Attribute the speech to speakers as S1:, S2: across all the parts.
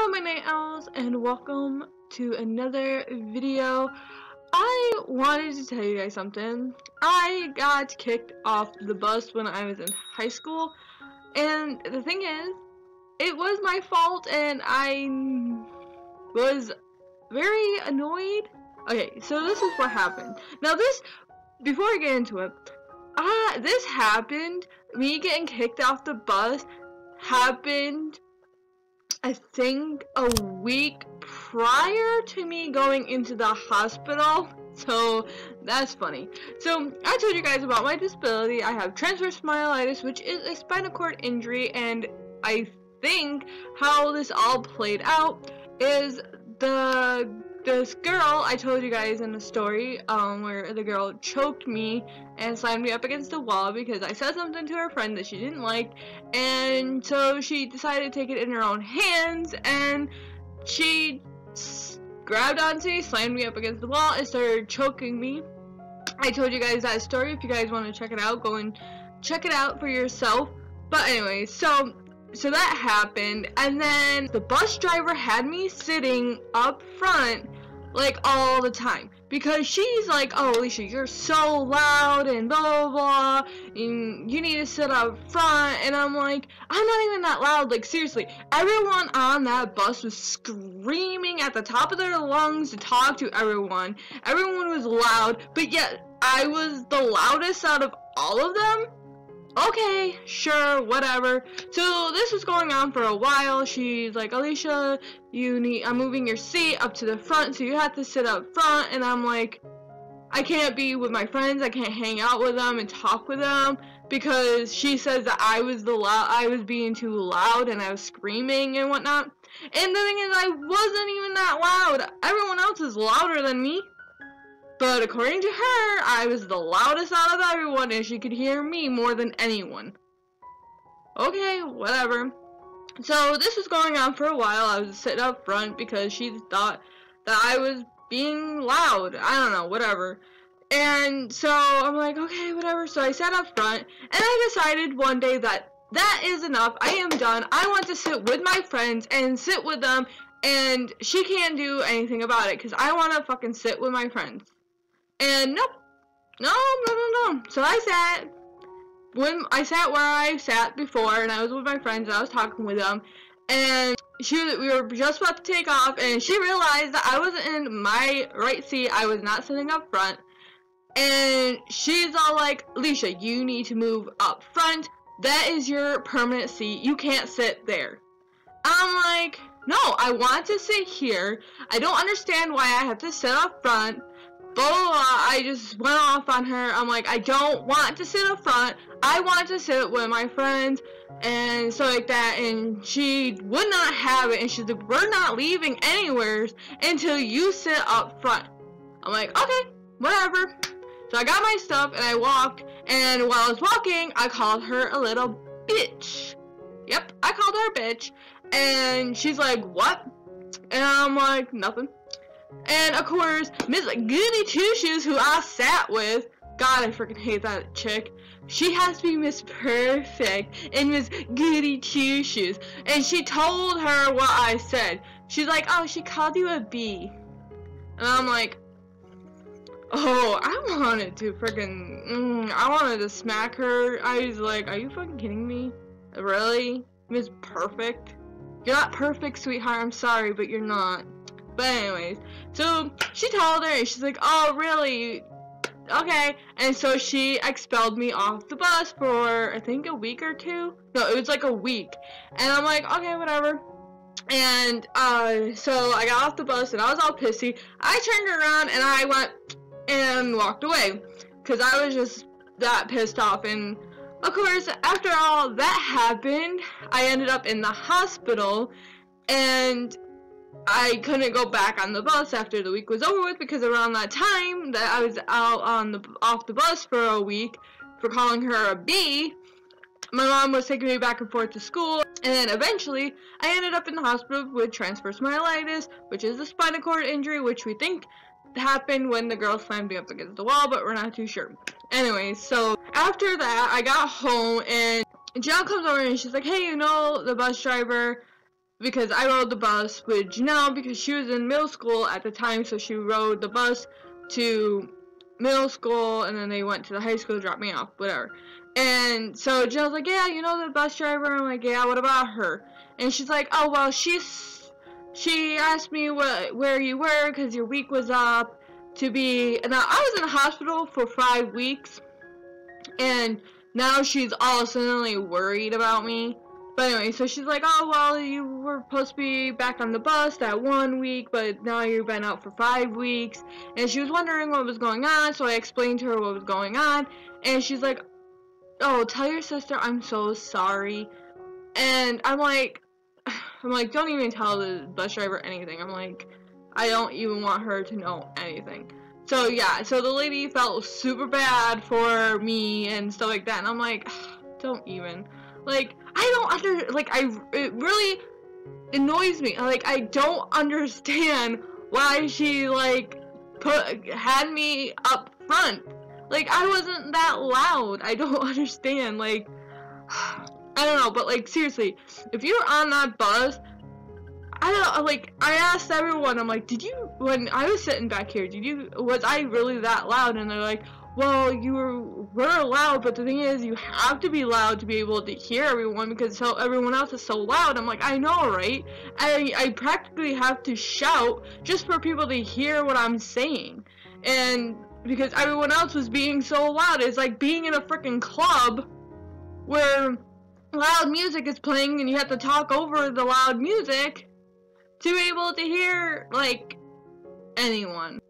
S1: Hello my night owls and welcome to another video. I wanted to tell you guys something. I got kicked off the bus when I was in high school, and the thing is, it was my fault and I was very annoyed. Okay, so this is what happened. Now before I get into it, this happened, me getting kicked off the bus happened I think a week prior to me going into the hospital, so that's funny. So I told you guys about my disability. I have transverse myelitis, which is a spinal cord injury, and I think how this all played out is this girl I told you guys in the story, where the girl choked me and slammed me up against the wall because I said something to her friend that she didn't like, and so she decided to take it in her own hands, and she grabbed onto me, slammed me up against the wall, and started choking me. I told you guys that story. If you guys want to check it out, go and check it out for yourself. But anyway, so that happened, and then the bus driver had me sitting up front like all the time because she's like, "Oh, Alicia, you're so loud and blah blah blah, and you need to sit up front." And I'm like, I'm not even that loud. Like, seriously, everyone on that bus was screaming at the top of their lungs to talk to everyone. Everyone was loud, but yet I was the loudest out of all of them. Okay, sure, whatever. So this was going on for a while. She's like, "Alicia, I'm moving your seat up to the front, so you have to sit up front." And I'm like, I can't be with my friends. I can't hang out with them and talk with them because she says that I was being too loud and I was screaming and whatnot. And the thing is, I wasn't even that loud. Everyone else is louder than me. But according to her, I was the loudest out of everyone, and she could hear me more than anyone. Okay, whatever. So this was going on for a while. I was sitting up front because she thought that I was being loud. I don't know, whatever. And so I'm like, okay, whatever. So I sat up front, and I decided one day that is enough. I am done. I want to sit with my friends and sit with them, and she can't do anything about it because I want to fucking sit with my friends. And nope, no. So I sat where I sat before, and I was with my friends, and I was talking with them, and we were just about to take off, and she realized that I wasn't in my right seat. I was not sitting up front, and she's all like, "Alicia, you need to move up front. That is your permanent seat. You can't sit there." I'm like, "No, I want to sit here. I don't understand why I have to sit up front." Blah, blah, blah. I just went off on her. I'm like, I don't want to sit up front. I want to sit with my friends and stuff like that. And she would not have it. And she's like, "We're not leaving anywhere until you sit up front." I'm like, okay, whatever. So I got my stuff and I walked. And while I was walking, I called her a little bitch. Yep, I called her a bitch. And she's like, "What?" And I'm like, "Nothing." And of course, Miss Goody Two Shoes, who I sat with, God, I freaking hate that chick. She has to be Miss Perfect and Miss Goody Two Shoes. And she told her what I said. She's like, "Oh, she called you a B." And I'm like, oh, I wanted to smack her. I was like, are you fucking kidding me? Really? Miss Perfect? You're not perfect, sweetheart. I'm sorry, but you're not. But anyways, so she told her, and she's like, "Oh, really? Okay." And so she expelled me off the bus for, I think, a week or two. No, it was like a week. And I'm like, okay, whatever. And so I got off the bus, and I was all pissy. I turned around, and I went and walked away because I was just that pissed off. And of course, after all that happened, I ended up in the hospital, and I couldn't go back on the bus after the week was over with because around that time that I was out off the bus for a week for calling her a B, my mom was taking me back and forth to school, and then eventually I ended up in the hospital with transverse myelitis, which is a spinal cord injury, which we think happened when the girl slammed me up against the wall, but we're not too sure. Anyway, so after that, I got home, and Jill comes over and she's like, "Hey, the bus driver because I rode the bus with Janelle because she was in middle school at the time, so she rode the bus to middle school, and then they went to the high school to drop me off, whatever. And so Janelle's like, yeah, you know the bus driver? I'm like, yeah, what about her? And she's like, oh, well, she asked me where you were because your week was up to be, and now I was in the hospital for 5 weeks, and now she's all suddenly worried about me. But anyway, so she's like, oh, well, you were supposed to be back on the bus that 1 week, but now you've been out for 5 weeks. And she was wondering what was going on, so I explained to her what was going on. And she's like, oh, tell your sister I'm so sorry. And I'm like, don't even tell the bus driver anything. I'm like, I don't even want her to know anything. So yeah, so the lady felt super bad for me and stuff like that. And I'm like, don't even. Like, it really annoys me. Like, I don't understand why she, like, had me up front. Like, I wasn't that loud. I don't understand. Like, I don't know, but, like, seriously, if you're on that bus, I don't know, like, I asked everyone, I'm like, when I was sitting back here, was I really that loud? And they're like, well, you were loud, but the thing is, you have to be loud to be able to hear everyone because everyone else is so loud. I'm like, I know, right? I practically have to shout just for people to hear what I'm saying. And because everyone else was being so loud, it's like being in a freaking club where loud music is playing and you have to talk over the loud music to be able to hear, like, anyone.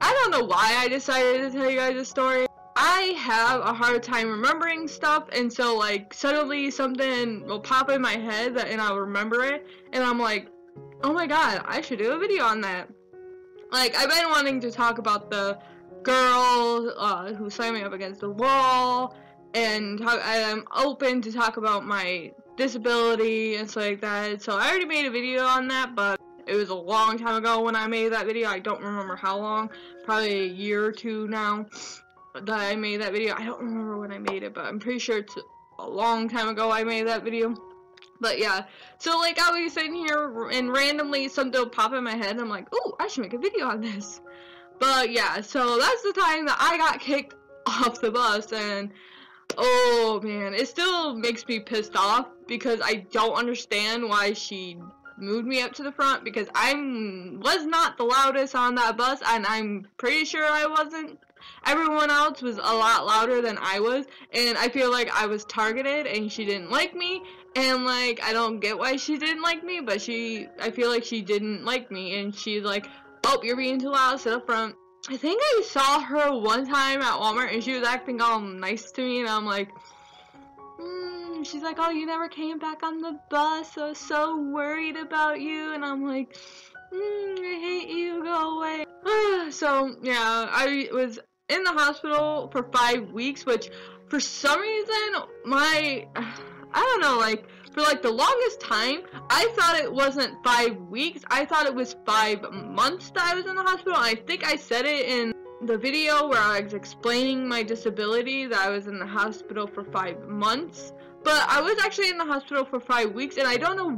S1: I don't know why I decided to tell you guys this story. I have a hard time remembering stuff, and so, like, suddenly something will pop in my head and I'll remember it, and I'm like, oh my god, I should do a video on that. Like, I've been wanting to talk about the girl who slammed me up against the wall, and I'm open to talk about my disability and stuff like that. So I already made a video on that, but it was a long time ago when I made that video. I don't remember how long, probably a year or two now that I made that video. I don't remember when I made it, but I'm pretty sure it's a long time ago I made that video. But yeah, so like I'll be sitting here and randomly something will pop in my head and I'm like, ooh, I should make a video on this. But yeah, so that's the time that I got kicked off the bus, and oh man, it still makes me pissed off because I don't understand why she moved me up to the front, because I was not the loudest on that bus, and I'm pretty sure I wasn't. Everyone else was a lot louder than I was, and I feel like I was targeted and she didn't like me, and like I don't get why she didn't like me, but I feel like she didn't like me, and she's like, oh, you're being too loud, sit up front. I think I saw her one time at Walmart and she was acting all nice to me, and I'm like, she's like, oh, you never came back on the bus, I was so worried about you, and I'm like, I hate you, go away. So, yeah, I was in the hospital for 5 weeks, which, for some reason, I don't know, like, for, like, the longest time, I thought it wasn't 5 weeks, I thought it was 5 months that I was in the hospital, and I think I said it in the video where I was explaining my disability, that I was in the hospital for 5 months. But I was actually in the hospital for 5 weeks, and I don't know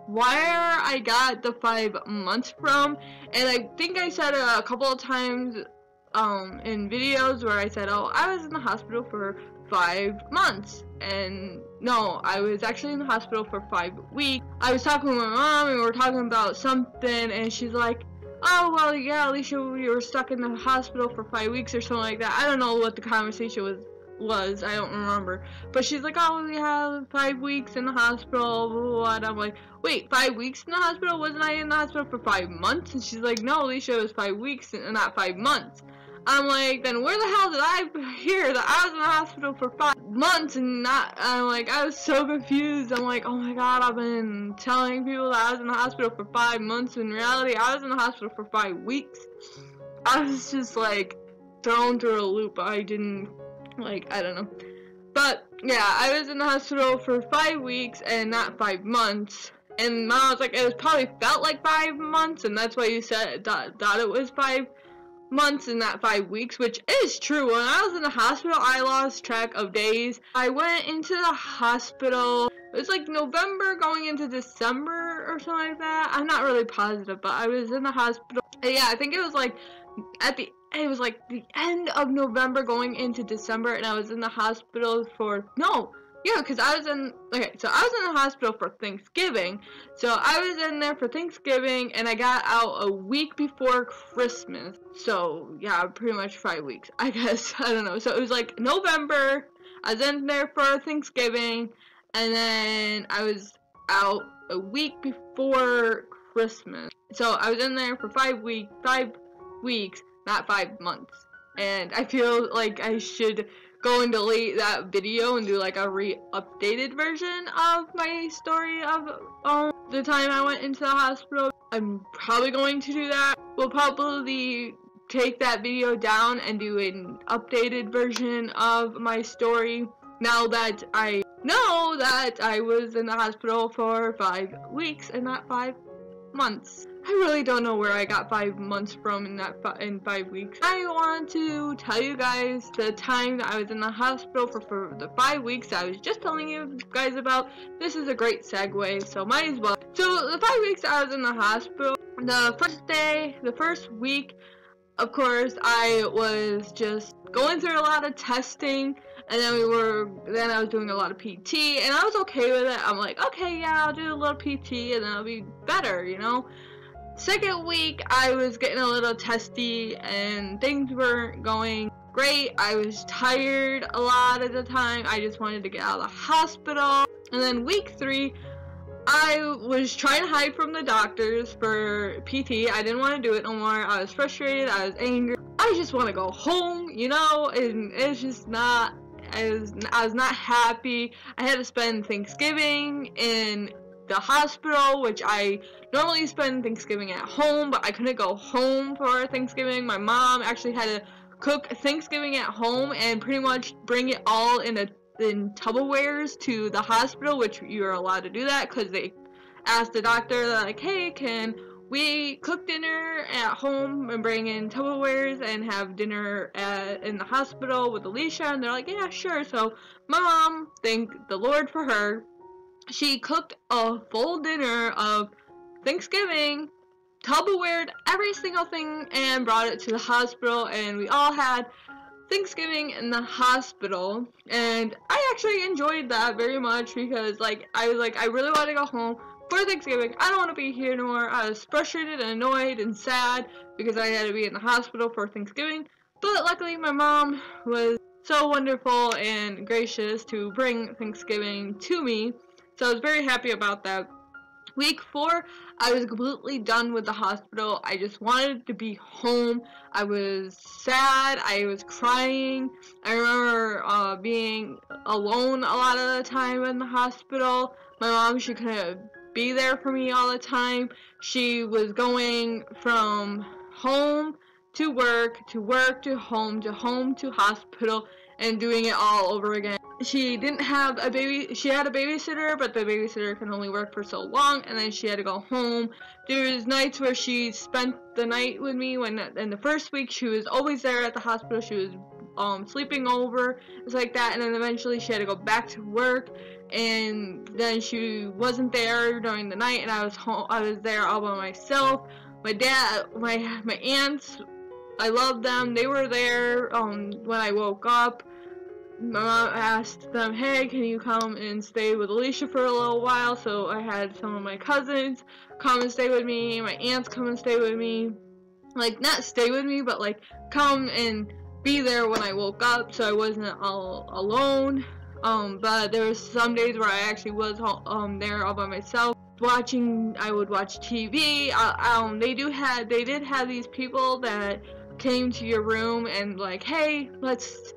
S1: where I got the 5 months from. And I think I said it a couple of times in videos where I said, oh, I was in the hospital for 5 months. And no, I was actually in the hospital for 5 weeks. I was talking with my mom, and we were talking about something, and she's like, oh, well, yeah, Alicia, you were stuck in the hospital for 5 weeks or something like that. I don't know what the conversation was, I don't remember, but she's like, oh, we have 5 weeks in the hospital, blah, blah, blah. And I'm like, wait, 5 weeks in the hospital? Wasn't I in the hospital for 5 months? And she's like, no, Alicia, it was 5 weeks and not 5 months. I'm like, then where the hell did I hear that I was in the hospital for 5 months and not, I'm like, I was so confused. I'm like, oh my god, I've been telling people that I was in the hospital for 5 months. In reality, I was in the hospital for 5 weeks. I was just like, thrown through a loop. I didn't, like, I don't know. But, yeah, I was in the hospital for 5 weeks and not 5 months. And Mom was like, it was probably felt like 5 months, and that's why you said, thought it was 5 months and not 5 weeks, which is true. When I was in the hospital, I lost track of days. I went into the hospital, it was like November going into December or something like that. I'm not really positive, but I was in the hospital. And yeah, I think it was like it was like the end of November going into December, and I was in the hospital for because I was in the hospital for Thanksgiving. So I was in there for Thanksgiving, and I got out a week before Christmas. So yeah, pretty much 5 weeks, I guess. I don't know. So it was like November. I was in there for Thanksgiving, and then I was out a week before Christmas. So I was in there for 5 weeks, not 5 months. And I feel like I should go and delete that video and do like a updated version of my story of the time I went into the hospital. I'm probably going to do that. We'll probably take that video down and do an updated version of my story now that I know that I was in the hospital for 5 weeks and not 5 months. I really don't know where I got 5 months from in 5 weeks. I want to tell you guys the time that I was in the hospital for the 5 weeks that I was just telling you guys about. This is a great segue, so might as well. So the 5 weeks I was in the hospital, the first week, of course, I was just going through a lot of testing, and then I was doing a lot of PT, and I was okay with it. I'm like, okay, yeah, I'll do a little PT, and then I'll be better, you know? Second week, I was getting a little testy, and things weren't going great. I was tired a lot of the time. I just wanted to get out of the hospital. And then week 3, I was trying to hide from the doctors for PT. I didn't want to do it no more. I was frustrated. I was angry. I just want to go home, you know, and it's just not, I was not happy. I had to spend Thanksgiving in the hospital, which I normally spend Thanksgiving at home, but I couldn't go home for Thanksgiving. My mom actually had to cook Thanksgiving at home and pretty much bring it all in Tupperwares to the hospital, which you're allowed to do that because they asked the doctor, like, hey, can we cook dinner at home and bring in Tupperwares and have dinner in the hospital with Alicia? And they're like, yeah, sure. So my mom, thank the Lord for her, she cooked a full dinner of Thanksgiving, Tupperwared every single thing, and brought it to the hospital, and we all had Thanksgiving in the hospital. And I actually enjoyed that very much because I really want to go home for Thanksgiving. I don't want to be here no more. I was frustrated and annoyed and sad because I had to be in the hospital for Thanksgiving, but luckily my mom was so wonderful and gracious to bring Thanksgiving to me. So I was very happy about that. Week 4, I was completely done with the hospital. I just wanted to be home. I was sad. I was crying. I remember being alone a lot of the time in the hospital. My mom, she couldn't be there for me all the time. She was going from home to work to home to hospital and doing it all over again. She didn't have a baby. She had a babysitter, but the babysitter can only work for so long, and then she had to go home. There was nights where she spent the night with me. When in the first week she was always there at the hospital. She was sleeping over, it's like that, and then eventually she had to go back to work, and then she wasn't there during the night, and I was home. I was there all by myself. My dad, my aunts, I loved them. They were there when I woke up. My mom asked them, hey, can you come and stay with Alicia for a little while? So I had some of my cousins come and stay with me, my aunts come and stay with me. Like, not stay with me, but like come and be there when I woke up so I wasn't all alone. But there was some days where I actually was there all by myself. I would watch TV. They did have these people that came to your room and like, hey, let's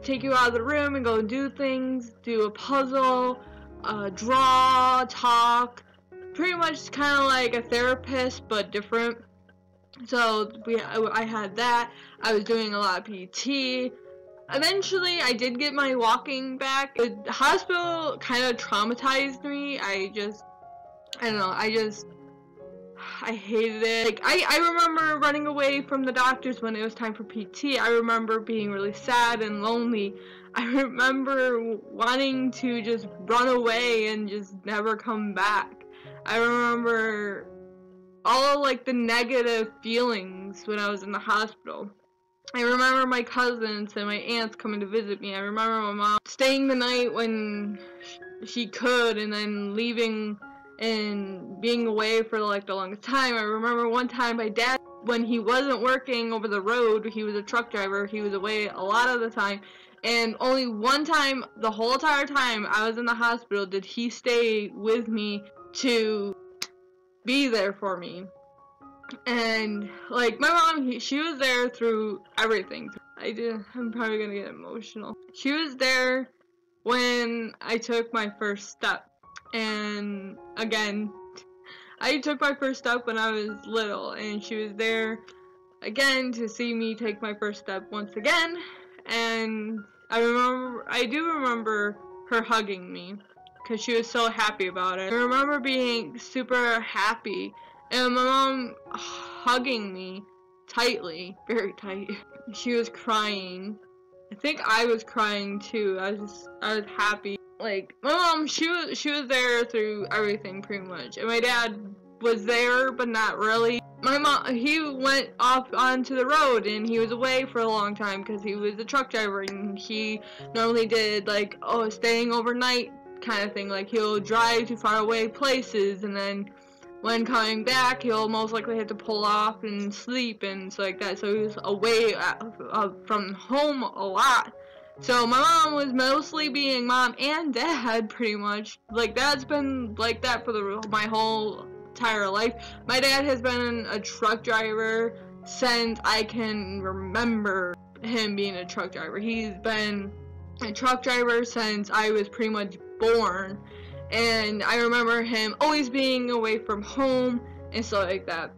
S1: take you out of the room and go do things, do a puzzle, draw, talk, pretty much kind of like a therapist but different. So I had that. I was doing a lot of PT. Eventually I did get my walking back. The hospital kind of traumatized me. I don't know, I hated it. Like, I remember running away from the doctors when it was time for PT. I remember being really sad and lonely. I remember wanting to just run away and just never come back. I remember all like the negative feelings when I was in the hospital. I remember my cousins and my aunts coming to visit me. I remember my mom staying the night when she could and then leaving and being away for like the longest time. I remember one time my dad, when he wasn't working over the road, he was a truck driver, he was away a lot of the time, and only one time the whole entire time I was in the hospital did he stay with me to be there for me. And like my mom, she was there through everything. I'm probably gonna get emotional. She was there when I took my first step. And again, I took my first step when I was little, and she was there again to see me take my first step once again. And I do remember her hugging me because she was so happy about it. I remember being super happy and my mom hugging me tightly, very tight. She was crying. I think I was crying too. I was happy. Like my mom, she was there through everything pretty much, and my dad was there but not really. My mom, he went off onto the road and he was away for a long time because he was a truck driver, and he normally did like staying overnight kind of thing. Like he'll drive to far away places, and then when coming back he'll most likely have to pull off and sleep and stuff like that. So he was away from home a lot. So my mom was mostly being mom and dad pretty much. Like dad's been like that for my whole entire life. My dad has been a truck driver since I can remember him being a truck driver. He's been a truck driver since I was pretty much born, and I remember him always being away from home and stuff like that.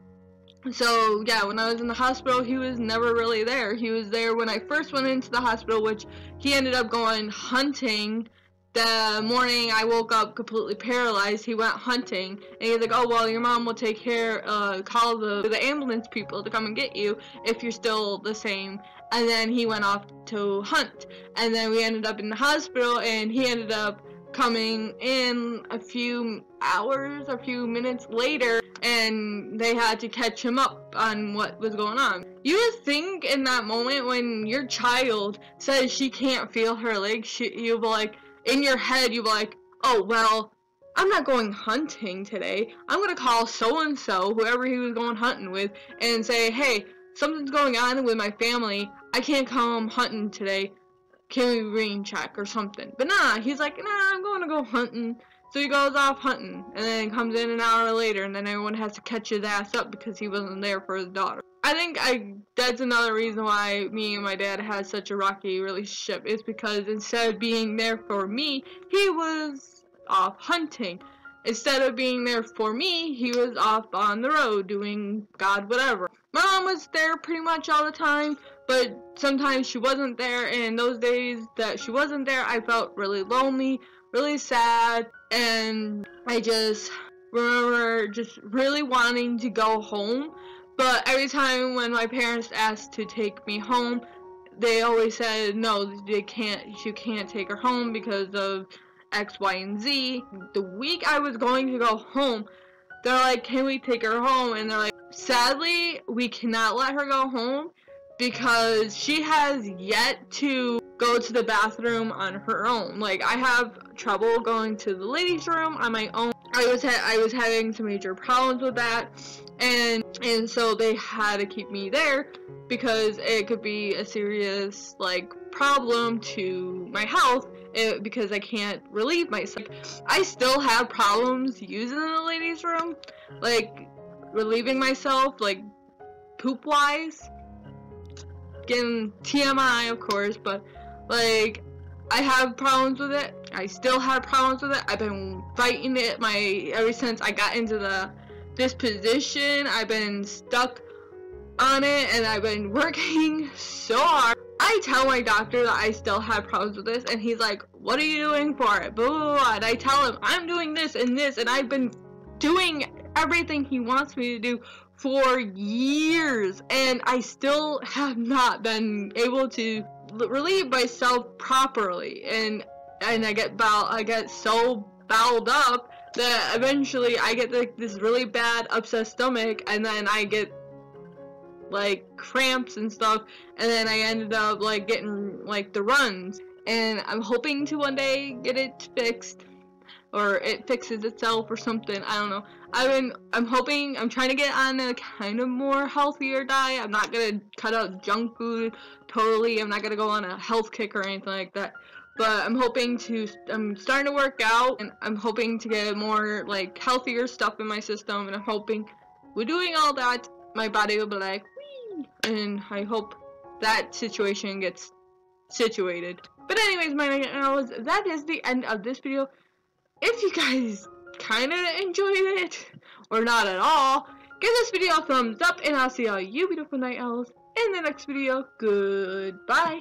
S1: So yeah, when I was in the hospital, he was never really there. He was there when I first went into the hospital, which he ended up going hunting. The morning I woke up completely paralyzed, he went hunting, and he's like, oh, well, your mom will take care, call the ambulance people to come and get you if you're still the same. And then he went off to hunt, and then we ended up in the hospital, and he ended up coming in a few hours, a few minutes later, and they had to catch him up on what was going on. You would think in that moment when your child says she can't feel her legs, you'll be like, in your head, you'll be like, oh, well, I'm not going hunting today. I'm going to call so-and-so, whoever he was going hunting with, and say, hey, something's going on with my family. I can't come hunting today. Can we rain check or something? But nah, he's like, nah, I'm going to go hunting. So he goes off hunting, and then comes in an hour later, and then everyone has to catch his ass up because he wasn't there for his daughter. I think that's another reason why me and my dad had such a rocky relationship, is because instead of being there for me, he was off hunting. Instead of being there for me, he was off on the road doing God whatever. My mom was there pretty much all the time, but sometimes she wasn't there, and those days that she wasn't there, I felt really lonely, really sad, and I just remember just really wanting to go home. But every time when my parents asked to take me home, they always said, no, you can't take her home because of X, Y, and Z. The week I was going to go home, they're like, can we take her home? And they're like, sadly, we cannot let her go home because she has yet to go to the bathroom on her own. Like, I have trouble going to the ladies' room on my own. I was having some major problems with that, and so they had to keep me there because it could be a serious like problem to my health because I can't relieve myself. I still have problems using the ladies' room, like relieving myself, like poop wise. Getting TMI, of course, but like I have problems with it. I still have problems with it. I've been fighting it ever since I got into this position. I've been stuck on it, and I've been working so hard. I tell my doctor that I still have problems with this, and he's like, what are you doing for it? Blah, blah, blah. And I tell him I'm doing this and this, and I've been doing everything he wants me to do for years, and I still have not been able to relieve myself properly, and I get so bowled up that eventually I get like this really bad upset stomach, and then I get like cramps and stuff, and then I ended up like getting like the runs, and I'm hoping to one day get it fixed, or it fixes itself or something. I don't know. I'm trying to get on a kind of more healthier diet. I'm not gonna cut out junk food totally. I'm not gonna go on a health kick or anything like that. But I'm starting to work out, and I'm hoping to get more like healthier stuff in my system, and I'm hoping with doing all that, my body will be like, whee! And I hope that situation gets situated. But anyways, my night owls, that is the end of this video. If you guys kinda enjoyed it, or not at all, give this video a thumbs up, and I'll see all you beautiful night owls in the next video. Goodbye.